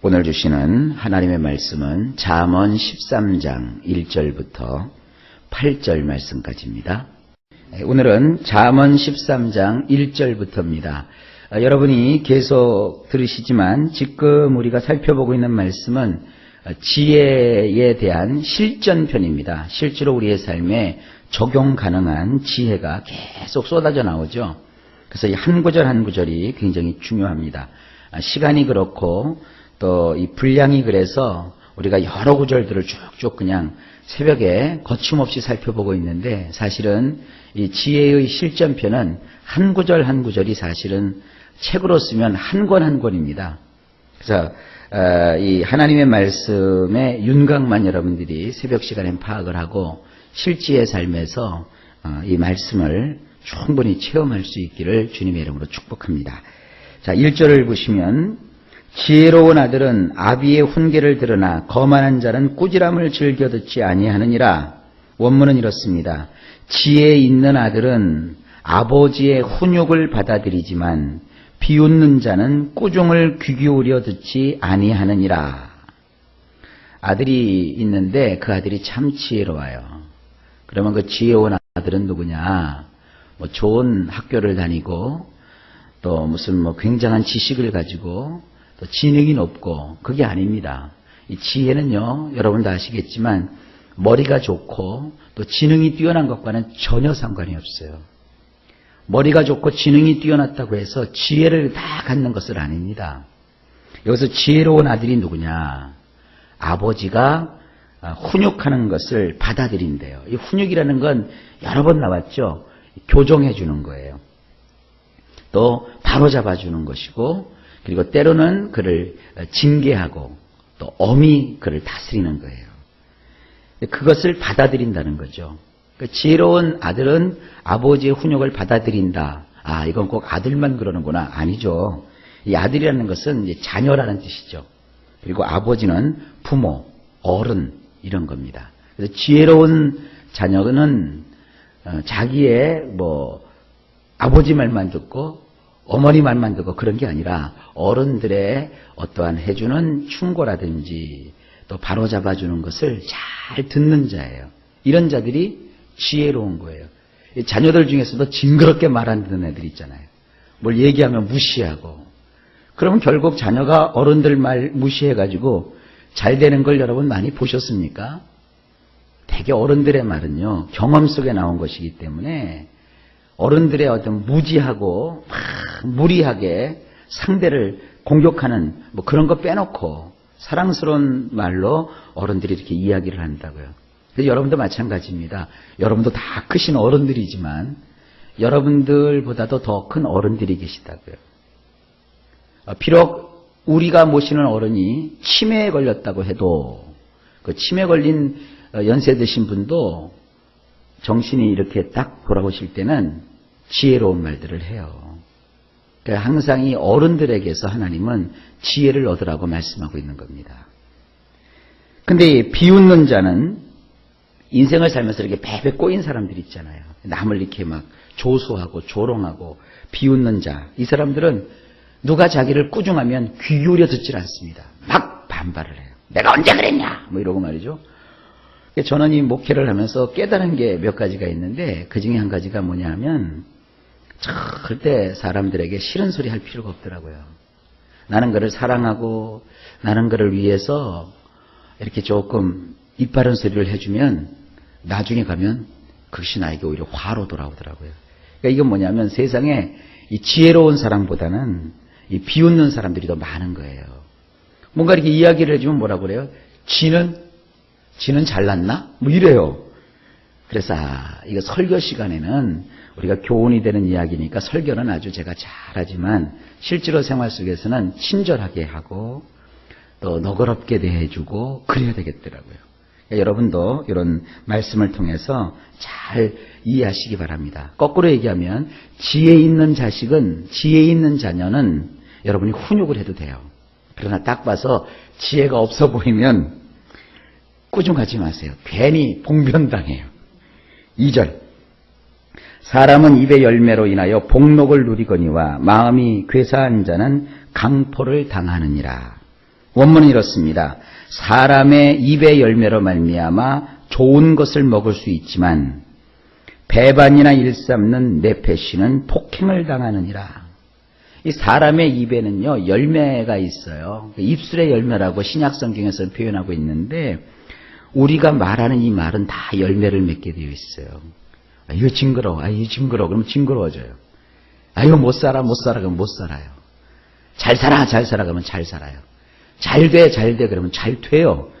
오늘 주시는 하나님의 말씀은 잠언 13장 1절부터 8절 말씀까지입니다. 오늘은 잠언 13장 1절부터입니다. 여러분이 계속 들으시지만 지금 우리가 살펴보고 있는 말씀은 지혜에 대한 실전편입니다. 실제로 우리의 삶에 적용 가능한 지혜가 계속 쏟아져 나오죠. 그래서 이 한 구절 한 구절이 굉장히 중요합니다. 시간이 그렇고 또 이 분량이 그래서 우리가 여러 구절들을 쭉쭉 그냥 새벽에 거침없이 살펴보고 있는데, 사실은 이 지혜의 실전편은 한 구절 한 구절이 사실은 책으로 쓰면 한 권 한 권입니다. 그래서 이 하나님의 말씀의 윤곽만 여러분들이 새벽 시간에 파악을 하고 실지의 삶에서 이 말씀을 충분히 체험할 수 있기를 주님의 이름으로 축복합니다. 자, 1절을 보시면 지혜로운 아들은 아비의 훈계를 들으나 거만한 자는 꾸지람을 즐겨 듣지 아니하느니라. 원문은 이렇습니다. 지혜 있는 아들은 아버지의 훈육을 받아들이지만 비웃는 자는 꾸중을 귀 기울여 듣지 아니하느니라. 아들이 있는데 그 아들이 참 지혜로워요. 그러면 그 지혜로운 아들은 누구냐? 뭐 좋은 학교를 다니고 또 무슨 굉장한 지식을 가지고 또 지능이 높고, 그게 아닙니다. 이 지혜는요, 여러분도 아시겠지만 머리가 좋고 또 지능이 뛰어난 것과는 전혀 상관이 없어요. 머리가 좋고 지능이 뛰어났다고 해서 지혜를 다 갖는 것은 아닙니다. 여기서 지혜로운 아들이 누구냐? 아버지가 훈육하는 것을 받아들인대요. 이 훈육이라는 건 여러 번 나왔죠. 교정해 주는 거예요. 또 바로잡아 주는 것이고, 그리고 때로는 그를 징계하고 또 엄히 그를 다스리는 거예요. 그것을 받아들인다는 거죠. 그러니까 지혜로운 아들은 아버지의 훈육을 받아들인다. 아, 이건 꼭 아들만 그러는구나. 아니죠. 이 아들이라는 것은 이제 자녀라는 뜻이죠. 그리고 아버지는 부모, 어른 이런 겁니다. 그래서 지혜로운 자녀는 자기의 아버지 말만 듣고 어머니 말만 듣고 그런 게 아니라 어른들의 어떠한 해주는 충고라든지 또 바로잡아주는 것을 잘 듣는 자예요. 이런 자들이 지혜로운 거예요. 자녀들 중에서도 징그럽게 말 안 듣는 애들 있잖아요. 뭘 얘기하면 무시하고. 그러면 결국 자녀가 어른들 말 무시해가지고 잘 되는 걸 여러분 많이 보셨습니까? 되게 어른들의 말은요, 경험 속에 나온 것이기 때문에 어른들의 어떤 무지하고 무리하게 상대를 공격하는 그런 거 빼놓고 사랑스러운 말로 어른들이 이렇게 이야기를 한다고요. 그래서 여러분도 마찬가지입니다. 여러분도 다 크신 어른들이지만 여러분들보다도 더 큰 어른들이 계시다고요. 비록 우리가 모시는 어른이 치매에 걸렸다고 해도 그 치매 걸린 연세 드신 분도 정신이 이렇게 딱 돌아오실 때는 지혜로운 말들을 해요. 그러니까 항상 이 어른들에게서 하나님은 지혜를 얻으라고 말씀하고 있는 겁니다. 근데 비웃는 자는 인생을 살면서 이렇게 베베 꼬인 사람들이 있잖아요. 남을 이렇게 막 조소하고 조롱하고 비웃는 자. 이 사람들은 누가 자기를 꾸중하면 귀 기울여 듣질 않습니다. 막 반발을 해요. 내가 언제 그랬냐? 이러고 말이죠. 저는 이 목회를 하면서 깨달은 게 몇 가지가 있는데, 그 중에 한 가지가 뭐냐 하면 절대 사람들에게 싫은 소리 할 필요가 없더라고요. 나는 그를 사랑하고 나는 그를 위해서 이렇게 조금 이빠른 소리를 해주면 나중에 가면 그것이 나에게 오히려 화로 돌아오더라고요. 그러니까 이건 뭐냐면 세상에 이 지혜로운 사람보다는 이 비웃는 사람들이 더 많은 거예요. 뭔가 이렇게 이야기를 해주면 뭐라고 그래요? 지는 잘났나? 이래요. 그래서 이거 설교 시간에는 우리가 교훈이 되는 이야기니까 설교는 아주 제가 잘하지만 실제로 생활 속에서는 친절하게 하고 또 너그럽게 대해주고 그래야 되겠더라고요. 그러니까 여러분도 이런 말씀을 통해서 잘 이해하시기 바랍니다. 거꾸로 얘기하면 지혜 있는 자녀는 여러분이 훈육을 해도 돼요. 그러나 딱 봐서 지혜가 없어 보이면 꾸중하지 마세요. 괜히 봉변당해요. 2절. 사람은 입의 열매로 인하여 복록을 누리거니와 마음이 괴사한 자는 강포를 당하느니라. 원문은 이렇습니다. 사람의 입의 열매로 말미암아 좋은 것을 먹을 수 있지만 배반이나 일삼는 내패시는 폭행을 당하느니라. 이 사람의 입에는요 열매가 있어요. 입술의 열매라고 신약성경에서 표현하고 있는데 우리가 말하는 이 말은 다 열매를 맺게 되어 있어요. 아, 이거 징그러워. 아, 이거 징그러워. 그러면 징그러워져요. 아, 이거 못 살아. 그러면 못 살아요. 잘 살아. 그러면 잘 살아요. 잘 돼. 그러면 잘 돼요.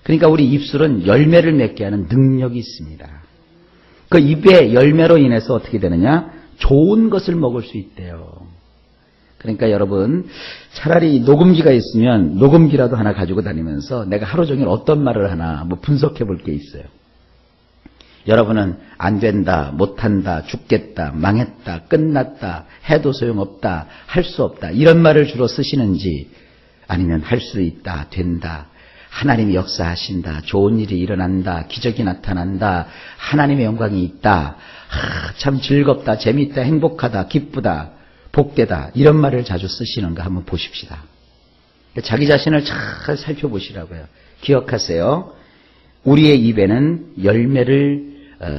그러니까 우리 입술은 열매를 맺게 하는 능력이 있습니다. 그 입의 열매로 인해서 어떻게 되느냐? 좋은 것을 먹을 수 있대요. 그러니까 여러분 차라리 녹음기가 있으면 녹음기라도 하나 가지고 다니면서 내가 하루 종일 어떤 말을 하나 분석해 볼 게 있어요. 여러분은 안 된다, 못한다, 죽겠다, 망했다, 끝났다, 해도 소용없다, 할 수 없다 이런 말을 주로 쓰시는지 아니면 할 수 있다, 된다, 하나님이 역사하신다, 좋은 일이 일어난다, 기적이 나타난다, 하나님의 영광이 있다, 참 즐겁다, 재미있다, 행복하다, 기쁘다, 복되다 이런 말을 자주 쓰시는가 한번 보십시다. 자기 자신을 잘 살펴보시라고요. 기억하세요. 우리의 입에는 열매를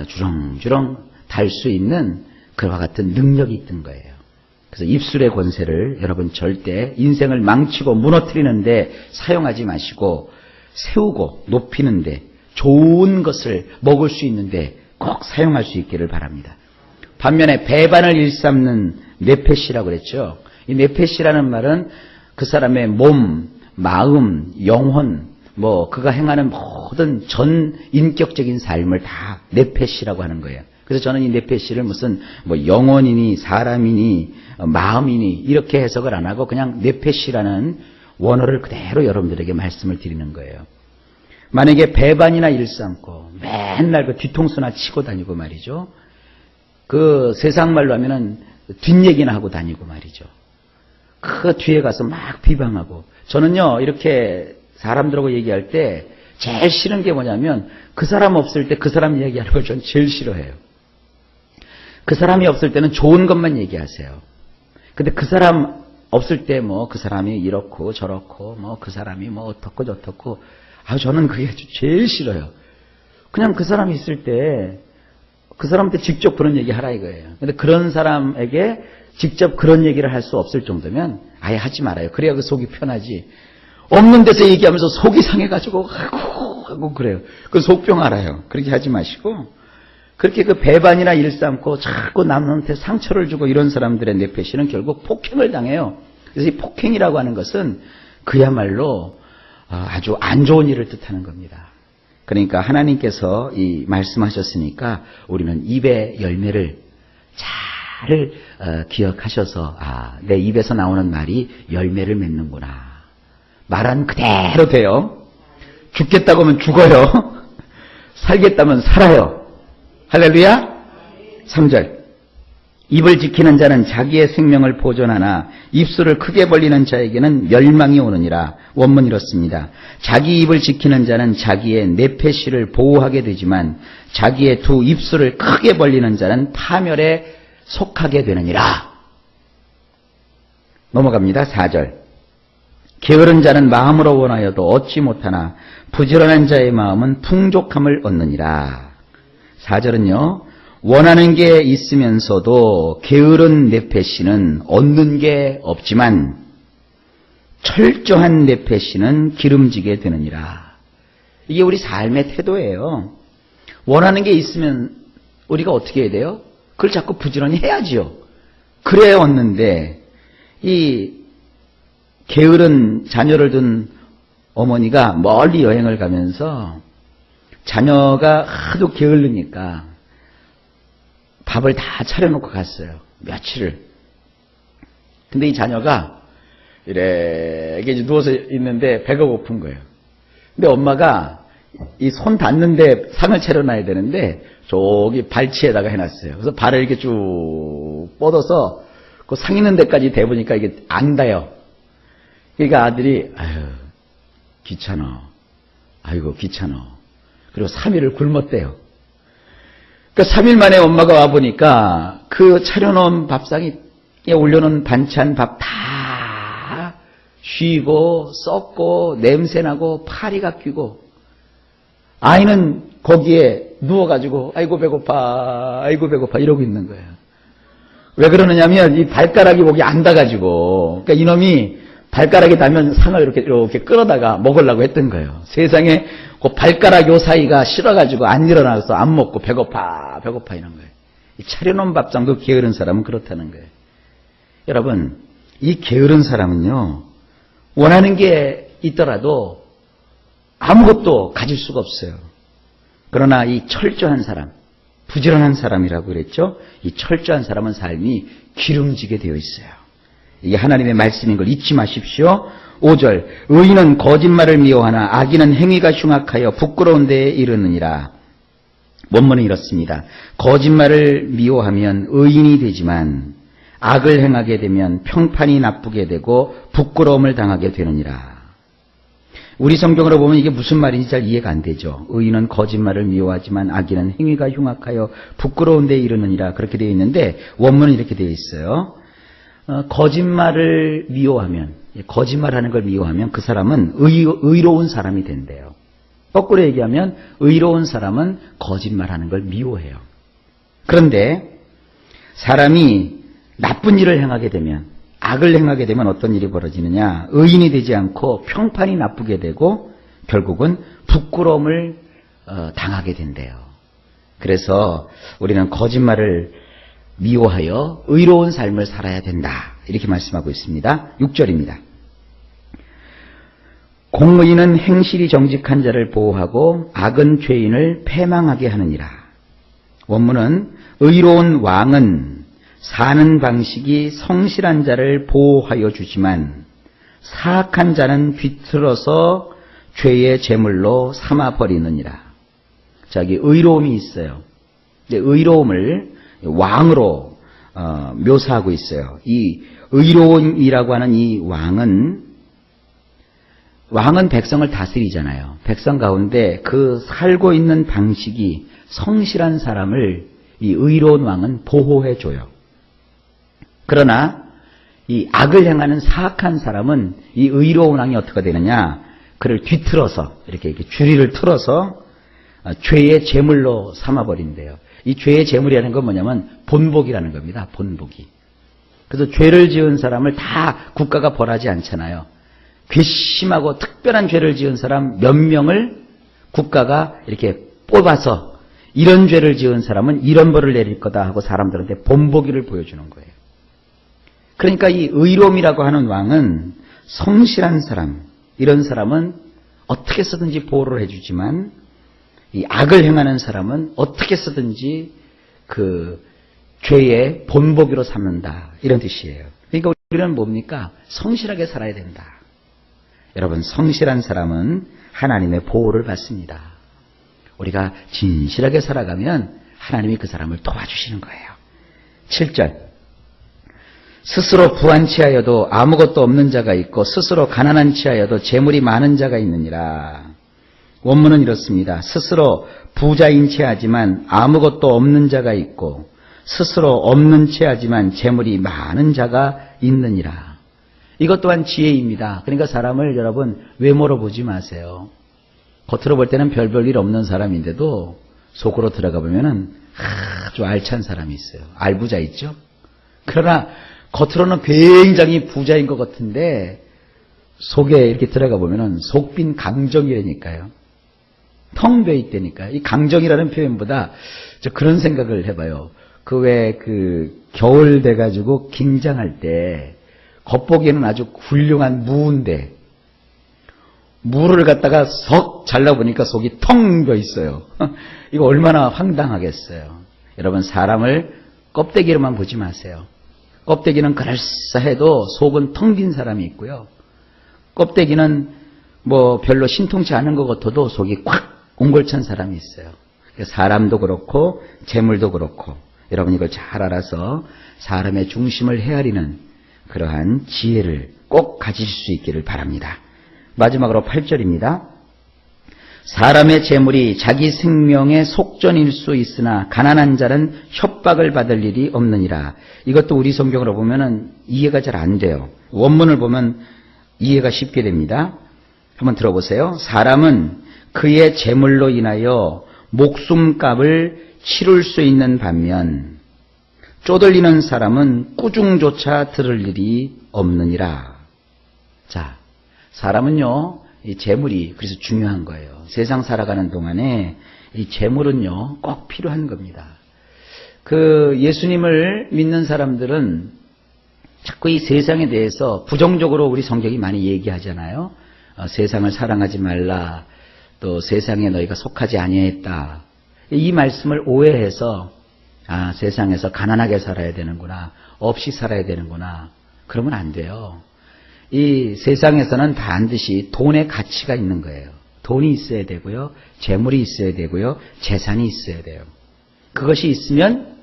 주렁주렁 달 수 있는 그와 같은 능력이 있던 거예요. 그래서 입술의 권세를 여러분 절대 인생을 망치고 무너뜨리는데 사용하지 마시고 세우고 높이는데 좋은 것을 먹을 수 있는데 꼭 사용할 수 있기를 바랍니다. 반면에 배반을 일삼는 뇌패시라고 그랬죠. 이 뇌패시라는 말은 그 사람의 몸, 마음, 영혼, 그가 행하는 모든 전 인격적인 삶을 다 뇌패시라고 하는 거예요. 그래서 저는 이 뇌패시를 무슨 영혼이니 사람이니 마음이니 이렇게 해석을 안 하고 그냥 뇌패시라는 원어를 그대로 여러분들에게 말씀을 드리는 거예요. 만약에 배반이나 일삼고 맨날 그 뒤통수나 치고 다니고 말이죠. 그 세상 말로 하면은 뒷얘기나 하고 다니고 말이죠. 그 뒤에 가서 막 비방하고. 저는요 이렇게 사람들하고 얘기할 때 제일 싫은 게 뭐냐면 그 사람 없을 때 그 사람 얘기하는 걸 전 제일 싫어해요. 그 사람이 없을 때는 좋은 것만 얘기하세요. 근데 그 사람 없을 때 그 사람이 이렇고 저렇고 그 사람이 어떻고 저떻고 저는 그게 제일 싫어요. 그냥 그 사람이 있을 때 그 사람한테 직접 그런 얘기 하라 이거예요. 근데 그런 사람에게 직접 그런 얘기를 할 수 없을 정도면 아예 하지 말아요. 그래야 그 속이 편하지. 없는 데서 얘기하면서 속이 상해가지고 하고 그래요. 그 속병 알아요. 그렇게 하지 마시고 그렇게 그 배반이나 일삼고 자꾸 남한테 상처를 주고 이런 사람들의 뇌패시는 결국 폭행을 당해요. 그래서 이 폭행이라고 하는 것은 그야말로 아주 안 좋은 일을 뜻하는 겁니다. 그러니까 하나님께서 이 말씀하셨으니까 우리는 입의 열매를 잘 기억하셔서 내 입에서 나오는 말이 열매를 맺는구나. 말은 그대로 돼요. 죽겠다고 하면 죽어요. 살겠다면 살아요. 할렐루야. 3절. 입을 지키는 자는 자기의 생명을 보존하나 입술을 크게 벌리는 자에게는 멸망이 오느니라. 원문 이렇습니다. 자기 입을 지키는 자는 자기의 뇌패시를 보호하게 되지만 자기의 두 입술을 크게 벌리는 자는 파멸에 속하게 되느니라. 넘어갑니다. 4절. 게으른 자는 마음으로 원하여도 얻지 못하나 부지런한 자의 마음은 풍족함을 얻느니라. 4절은요. 원하는 게 있으면서도 게으른 뇌패시는 얻는 게 없지만 철저한 뇌패시는 기름지게 되느니라. 이게 우리 삶의 태도예요. 원하는 게 있으면 우리가 어떻게 해야 돼요? 그걸 자꾸 부지런히 해야지요. 그래야 얻는데 이 게으른 자녀를 둔 어머니가 멀리 여행을 가면서 자녀가 하도 게으르니까 밥을 다 차려놓고 갔어요. 며칠을. 근데 이 자녀가 이렇게 누워서 있는데 배가 고픈 거예요. 근데 엄마가 이 손 닿는데 상을 차려놔야 되는데 저기 발치에다가 해놨어요. 그래서 발을 이렇게 쭉 뻗어서 그 상 있는 데까지 대보니까 이게 안 닿아요. 그러니까 아들이 귀찮아. 아이고 귀찮아. 그리고 3일을 굶었대요. 그러니까 3일 만에 엄마가 와보니까 그 차려놓은 밥상에 올려놓은 반찬 밥 다 쉬고 썩고 냄새나고 파리가 끼고 아이는 거기에 누워가지고 아이고 배고파 이러고 있는 거예요. 왜 그러느냐면 이 발가락이 목이 안 닿아가지고 그러니까 이놈이 발가락이 닿으면 상을 이렇게 끌어다가 먹으려고 했던 거예요. 세상에 그 발가락 요 사이가 싫어가지고 안 일어나서 안 먹고 배고파 이런 거예요. 차려놓은 밥상도 게으른 사람은 그렇다는 거예요. 여러분, 이 게으른 사람은요, 원하는 게 있더라도 아무것도 가질 수가 없어요. 그러나 이 철저한 사람, 부지런한 사람이라고 그랬죠? 이 철저한 사람은 삶이 기름지게 되어 있어요. 이게 하나님의 말씀인 걸 잊지 마십시오. 5절, 의인은 거짓말을 미워하나 악인은 행위가 흉악하여 부끄러운 데에 이르느니라. 원문은 이렇습니다. 거짓말을 미워하면 의인이 되지만 악을 행하게 되면 평판이 나쁘게 되고 부끄러움을 당하게 되느니라. 우리 성경으로 보면 이게 무슨 말인지 잘 이해가 안 되죠. 의인은 거짓말을 미워하지만 악인은 행위가 흉악하여 부끄러운 데에 이르느니라. 그렇게 되어 있는데 원문은 이렇게 되어 있어요. 거짓말을 미워하면, 거짓말하는 걸 미워하면 그 사람은 의로운 사람이 된대요. 거꾸로 얘기하면 의로운 사람은 거짓말하는 걸 미워해요. 그런데 사람이 나쁜 일을 행하게 되면, 악을 행하게 되면 어떤 일이 벌어지느냐? 의인이 되지 않고 평판이 나쁘게 되고 결국은 부끄러움을 당하게 된대요. 그래서 우리는 거짓말을 미워하여 의로운 삶을 살아야 된다. 이렇게 말씀하고 있습니다. 6절입니다. 공의는 행실이 정직한 자를 보호하고 악은 죄인을 패망하게 하느니라. 원문은 의로운 왕은 사는 방식이 성실한 자를 보호하여 주지만 사악한 자는 뒤틀어서 죄의 제물로 삼아버리느니라. 자기 의로움이 있어요. 의로움을 왕으로 묘사하고 있어요. 이 의로움이라고 하는 이 왕은 백성을 다스리잖아요. 백성 가운데 그 살고 있는 방식이 성실한 사람을 이 의로운 왕은 보호해줘요. 그러나 이 악을 행하는 사악한 사람은 이 의로운 왕이 어떻게 되느냐? 그를 뒤틀어서 이렇게 주리를 틀어서 죄의 제물로 삼아버린대요. 이 죄의 제물이라는 건 뭐냐면 본복이라는 겁니다. 본복이. 그래서 죄를 지은 사람을 다 국가가 벌하지 않잖아요. 괘씸하고 특별한 죄를 지은 사람 몇 명을 국가가 이렇게 뽑아서 이런 죄를 지은 사람은 이런 벌을 내릴 거다 하고 사람들한테 본보기를 보여주는 거예요. 그러니까 이 의로움이라고 하는 왕은 성실한 사람, 이런 사람은 어떻게 쓰든지 보호를 해주지만 이 악을 행하는 사람은 어떻게 쓰든지 그 죄의 본보기로 삼는다. 이런 뜻이에요. 그러니까 우리는 뭡니까? 성실하게 살아야 된다. 여러분, 성실한 사람은 하나님의 보호를 받습니다. 우리가 진실하게 살아가면 하나님이 그 사람을 도와주시는 거예요. 7절. 스스로 부한 체하여도 아무것도 없는 자가 있고 스스로 가난한 체하여도 재물이 많은 자가 있느니라. 원문은 이렇습니다. 스스로 부자인 체하지만 아무것도 없는 자가 있고 스스로 없는 체하지만 재물이 많은 자가 있느니라. 이것 또한 지혜입니다. 그러니까 사람을 여러분 외모로 보지 마세요. 겉으로 볼 때는 별 일 없는 사람인데도 속으로 들어가 보면은 아주 알찬 사람이 있어요. 알부자 있죠? 그러나 겉으로는 굉장히 부자인 것 같은데 속에 이렇게 들어가 보면은 속빈 강정이라니까요. 텅 비어 있다니까요. 이 강정이라는 표현보다 저 그런 생각을 해봐요. 겨울 돼가지고 김장할 때 겉보기에는 아주 훌륭한 무인데 무를 갖다가 석 잘라보니까 속이 텅 비어 있어요. 이거 얼마나 황당하겠어요. 여러분, 사람을 껍데기로만 보지 마세요. 껍데기는 그럴싸해도 속은 텅 빈 사람이 있고요. 껍데기는 뭐 별로 신통치 않은 것 같아도 속이 꽉 옹골찬 사람이 있어요. 사람도 그렇고 재물도 그렇고 여러분 이걸 잘 알아서 사람의 중심을 헤아리는 그러한 지혜를 꼭 가지실 수 있기를 바랍니다. 마지막으로 8절입니다. 사람의 재물이 자기 생명의 속전일 수 있으나 가난한 자는 협박을 받을 일이 없느니라. 이것도 우리 성경으로 보면은 이해가 잘 안 돼요. 원문을 보면 이해가 쉽게 됩니다. 한번 들어보세요. 사람은 그의 재물로 인하여 목숨값을 치룰 수 있는 반면 쪼들리는 사람은 꾸중조차 들을 일이 없느니라. 자, 사람은요, 이 재물이 그래서 중요한 거예요. 세상 살아가는 동안에 이 재물은요, 꼭 필요한 겁니다. 그 예수님을 믿는 사람들은 자꾸 이 세상에 대해서 부정적으로 우리 성경이 많이 얘기하잖아요. 세상을 사랑하지 말라. 또 세상에 너희가 속하지 아니했다. 이 말씀을 오해해서 세상에서 가난하게 살아야 되는구나. 없이 살아야 되는구나. 그러면 안 돼요. 이 세상에서는 반드시 돈의 가치가 있는 거예요. 돈이 있어야 되고요. 재물이 있어야 되고요. 재산이 있어야 돼요. 그것이 있으면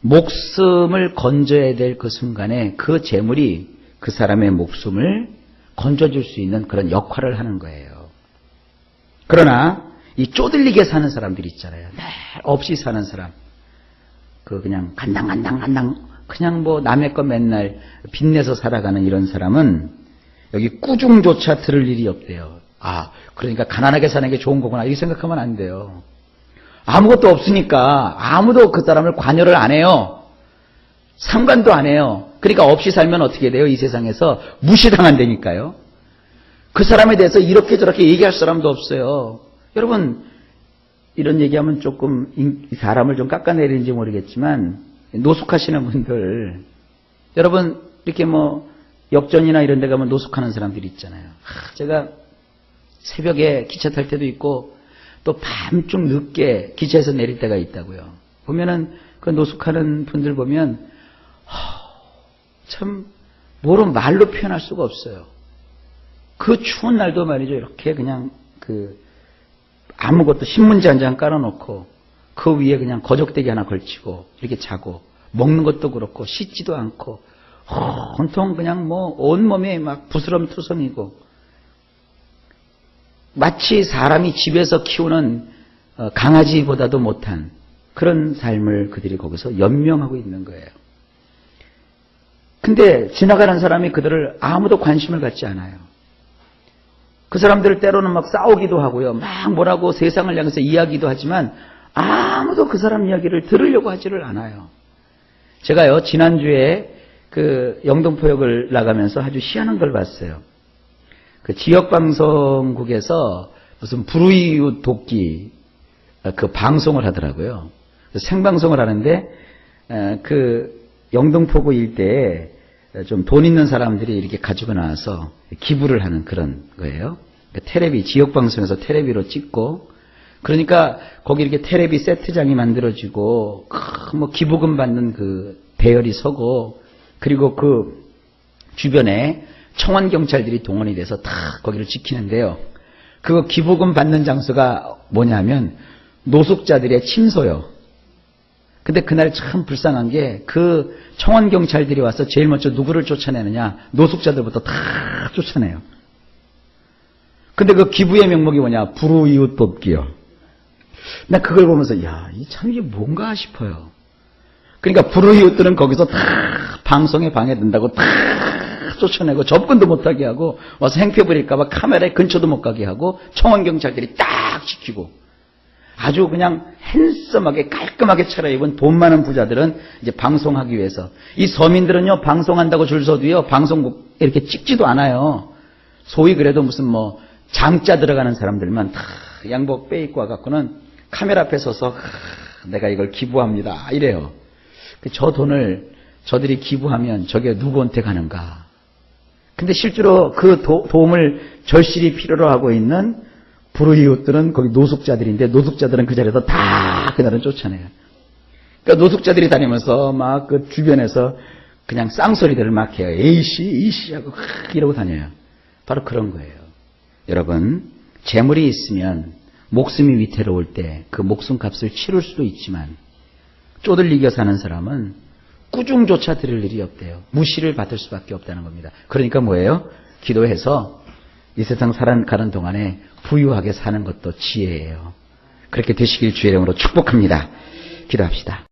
목숨을 건져야 될 그 순간에 그 재물이 그 사람의 목숨을 건져줄 수 있는 그런 역할을 하는 거예요. 그러나 이 쪼들리게 사는 사람들이 있잖아요. 네, 없이 사는 사람. 그냥 간당 그냥 뭐 남의 거 맨날 빚내서 살아가는 이런 사람은 여기 꾸중조차 들을 일이 없대요. 그러니까 가난하게 사는 게 좋은 거구나. 이렇게 생각하면 안 돼요. 아무것도 없으니까 아무도 그 사람을 관여를 안 해요. 상관도 안 해요. 그러니까 없이 살면 어떻게 돼요? 이 세상에서 무시당한다니까요. 그 사람에 대해서 이렇게 저렇게 얘기할 사람도 없어요. 여러분, 이런 얘기하면 조금 사람을 좀 깎아내리는지 모르겠지만 노숙하시는 분들, 여러분 이렇게 뭐 역전이나 이런 데 가면 노숙하는 사람들이 있잖아요. 제가 새벽에 기차 탈 때도 있고 또 밤중 늦게 기차에서 내릴 때가 있다고요. 보면은 그 노숙하는 분들 보면 참 뭐로 말로 표현할 수가 없어요. 그 추운 날도 말이죠. 이렇게 그냥 아무것도 신문지 한 장 깔아놓고 그 위에 그냥 거적대기 하나 걸치고 이렇게 자고 먹는 것도 그렇고 씻지도 않고 온통 그냥 뭐 온몸에 막 부스럼투성이고 마치 사람이 집에서 키우는 강아지보다도 못한 그런 삶을 그들이 거기서 연명하고 있는 거예요. 근데 지나가는 사람이 그들을 아무도 관심을 갖지 않아요. 그 사람들 때로는 막 싸우기도 하고요. 막 뭐라고 세상을 향해서 이야기도 하지만 아무도 그 사람 이야기를 들으려고 하지를 않아요. 제가요, 지난주에 그 영등포역을 나가면서 아주 희한한 걸 봤어요. 그 지역방송국에서 무슨 불우이웃 돕기 그 방송을 하더라고요. 생방송을 하는데 그 영등포구 일대에 좀 돈 있는 사람들이 이렇게 가지고 나와서 기부를 하는 그런 거예요. 테레비, 지역방송에서 테레비로 찍고, 그러니까 거기 이렇게 테레비 세트장이 만들어지고, 뭐 기부금 받는 그 배열이 서고, 그리고 그 주변에 청원경찰들이 동원이 돼서 다 거기를 지키는데요. 그거 기부금 받는 장소가 뭐냐면 노숙자들의 침소요. 근데 그날 참 불쌍한 게 그 청원경찰들이 와서 제일 먼저 누구를 쫓아내느냐? 노숙자들부터 다 쫓아내요. 근데 그 기부의 명목이 뭐냐? 불우이웃 돕기요. 나 그걸 보면서 야, 참 이게 뭔가 싶어요. 그러니까 불우이웃들은 거기서 다 방송에 방해된다고 다 쫓아내고 접근도 못하게 하고 와서 행패 부릴까 봐 카메라에 근처도 못 가게 하고 청원경찰들이 딱 지키고 아주 그냥 핸섬하게 깔끔하게 차려입은 돈 많은 부자들은 이제 방송하기 위해서, 이 서민들은요 방송한다고 줄 서도요 방송국 이렇게 찍지도 않아요. 소위 그래도 무슨 뭐 장자 들어가는 사람들만 다 양복 빼입고 와갖고는 카메라 앞에 서서 내가 이걸 기부합니다 이래요. 저 돈을 저들이 기부하면 저게 누구한테 가는가. 근데 실제로 그 도움을 절실히 필요로 하고 있는 불우이웃들은 거기 노숙자들인데 노숙자들은 그 자리에서 다 그날은 쫓아내요. 그러니까 노숙자들이 다니면서 막 그 주변에서 그냥 쌍소리들을 막 해요. 에이씨 하고 이러고 다녀요. 바로 그런 거예요. 여러분, 재물이 있으면 목숨이 위태로울 때 그 목숨값을 치룰 수도 있지만 쪼들리게 사는 사람은 꾸중조차 들을 일이 없대요. 무시를 받을 수밖에 없다는 겁니다. 그러니까 뭐예요? 기도해서 이 세상 살아가는 동안에 부유하게 사는 것도 지혜예요. 그렇게 되시길 주의 이름으로 축복합니다. 기도합시다.